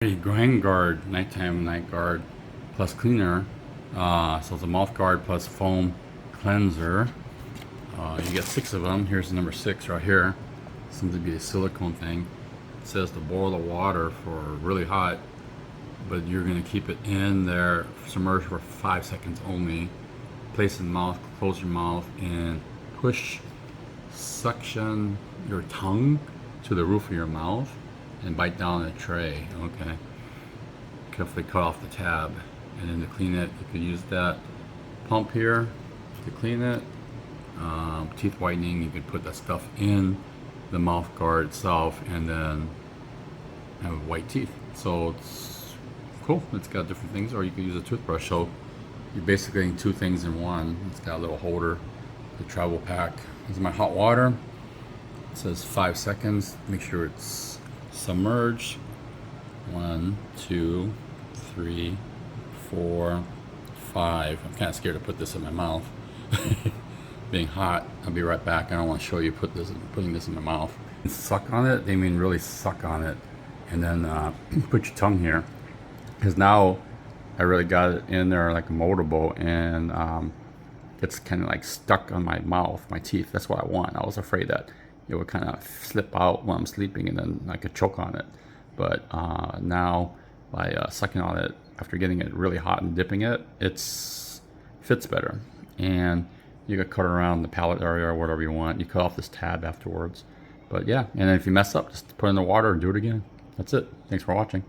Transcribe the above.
A grind guard, nighttime night guard plus cleaner. So it's a mouth guard plus foam cleanser. You get 6 of them. Here's the number 6 right here. Seems to be a silicone thing. It says to boil the water for really hot, but you're going to keep it in there submerged for 5 seconds only. Place in the mouth, close your mouth, and push suction your tongue to the roof of your mouth and bite down on the tray. Okay. Carefully cut off the tab, and then to clean it, you could use that pump here to clean it. Teeth whitening, you could put that stuff in the mouth guard itself, and then have white teeth. So it's cool. It's got different things, or you could use a toothbrush. So you're basically getting 2 things in one. It's got a little holder, the travel pack. This is my hot water. It says 5 seconds. Make sure it's submerged. 1, 2, 3, 4, 5. I'm kind of scared to put this in my mouth. Being hot. I'll be right back. I don't want to show you putting this in my mouth. Suck on it. They mean really suck on it, and then put your tongue here, because now I really got it in there like a motorboat, and it's kind of like stuck on my mouth, my teeth. That's what I want. I was afraid that it would kind of slip out when I'm sleeping, and then I could choke on it. But now by sucking on it after getting it really hot and dipping it, fits better. And you could cut around the palate area or whatever you want. You cut off this tab afterwards. But yeah, and then if you mess up, just put it in the water and do it again. That's it. Thanks for watching.